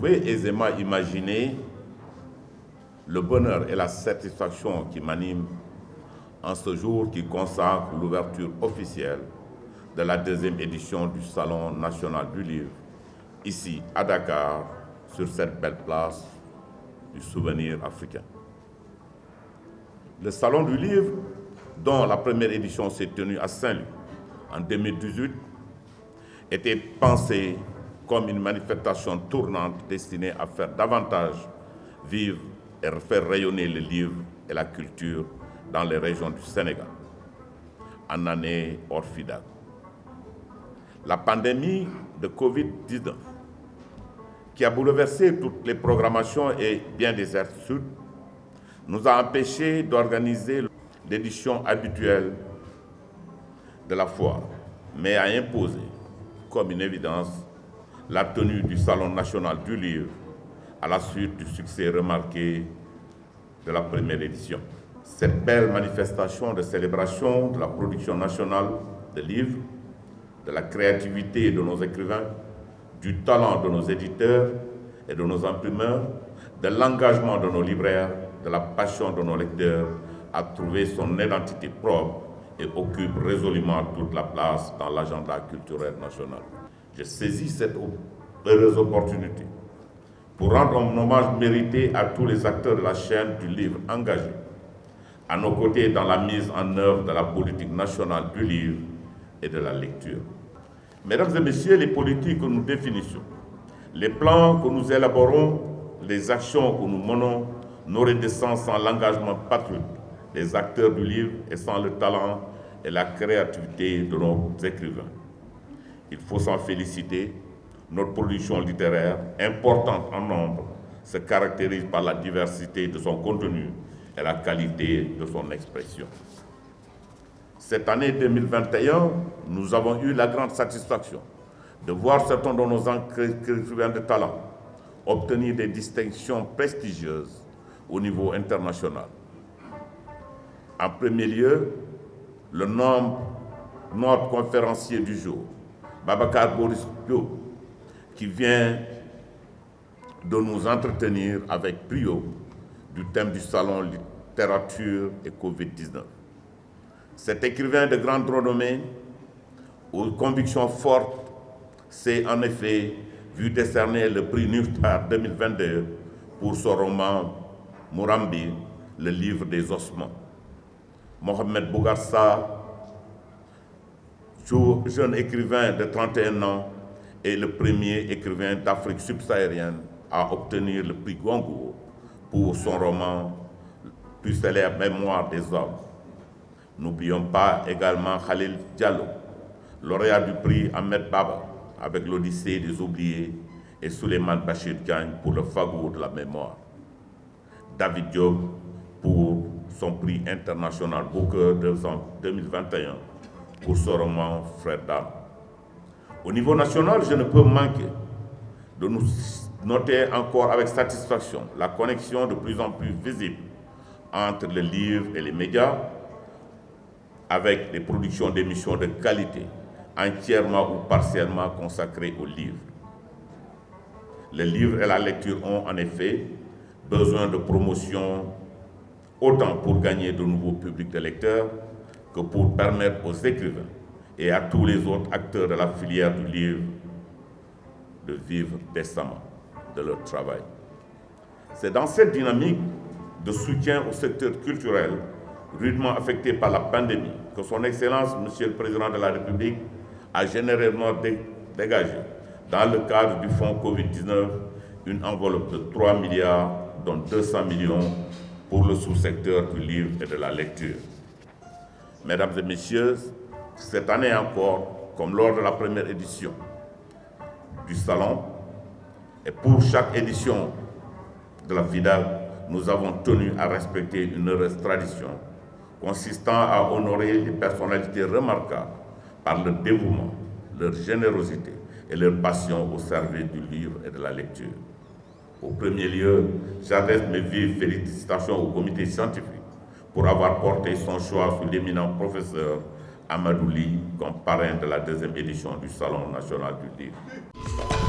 pouvez aisément imaginer le bonheur et la satisfaction qui m'animent en ce jour qui consacre l'ouverture officielle de la deuxième édition du Salon national du livre, ici à Dakar, sur cette belle place du souvenir africain. Le Salon du livre, dont la première édition s'est tenue à Saint-Louis en 2018, était pensé comme une manifestation tournante destinée à faire davantage vivre et faire rayonner le livre et la culture dans les régions du Sénégal, en année orphidaque. La pandémie de Covid-19, qui a bouleversé toutes les programmations et bien des certitudes, nous a empêchés d'organiser l'édition habituelle de la foire, mais a imposé, comme une évidence, la tenue du Salon national du livre à la suite du succès remarqué de la première édition. Cette belle manifestation de célébration de la production nationale de livres, de la créativité de nos écrivains, du talent de nos éditeurs et de nos imprimeurs, de l'engagement de nos libraires, de la passion de nos lecteurs, a trouvé son identité propre et occupe résolument toute la place dans l'agenda culturel national. Je saisis cette heureuse opportunité pour rendre un hommage mérité à tous les acteurs de la chaîne du livre engagés à nos côtés dans la mise en œuvre de la politique nationale du livre et de la lecture. Mesdames et messieurs, les politiques que nous définissons, les plans que nous élaborons, les actions que nous menons n'auraient de sens sans l'engagement patriotique des acteurs du livre et sans le talent et la créativité de nos écrivains. Il faut s'en féliciter. Notre production littéraire, importante en nombre, se caractérise par la diversité de son contenu et la qualité de son expression. Cette année 2021, nous avons eu la grande satisfaction de voir certains de nos écrivains de talent obtenir des distinctions prestigieuses au niveau international. En premier lieu, notre conférencier du jour, Babacar Boris Diop, qui vient de nous entretenir avec brio du thème du Salon littérature et Covid-19. Cet écrivain de grande renommée, aux convictions fortes, s'est en effet vu décerner le prix Nuftar 2022 pour son roman Mourambi, le livre des ossements. Mohamed Bougarsa, jeune écrivain de 31 ans, est le premier écrivain d'Afrique subsaharienne à obtenir le prix Goncourt pour son roman plus célèbre Mémoire des hommes. N'oublions pas également Khalil Diallo, lauréat du prix Ahmed Baba avec l'Odyssée des oubliés, et Souleymane Bachir Diagne pour le Fagour de la mémoire. David Diop pour son prix international Booker 2021 pour son roman Frères d'âme. Au niveau national, je ne peux manquer de nous noter encore avec satisfaction la connexion de plus en plus visible entre le livre et les médias, avec des productions d'émissions de qualité entièrement ou partiellement consacrées au livre. Le livre et la lecture ont en effet besoin de promotion autant pour gagner de nouveaux publics de lecteurs que pour permettre aux écrivains et à tous les autres acteurs de la filière du livre de vivre décemment de leur travail. C'est dans cette dynamique de soutien au secteur culturel rudement affecté par la pandémie que son Excellence, Monsieur le Président de la République, a généreusement dégagé, dans le cadre du fonds Covid-19, une enveloppe de 3 milliards, dont 200 millions pour le sous-secteur du livre et de la lecture. Mesdames et messieurs, cette année encore, comme lors de la première édition du Salon, et pour chaque édition de la FIDAL, nous avons tenu à respecter une heureuse tradition consistant à honorer les personnalités remarquables par leur dévouement, leur générosité et leur passion au service du livre et de la lecture. Au premier lieu, j'adresse mes vives félicitations au comité scientifique pour avoir porté son choix sur l'éminent professeur Amadou Ly comme parrain de la deuxième édition du Salon national du livre.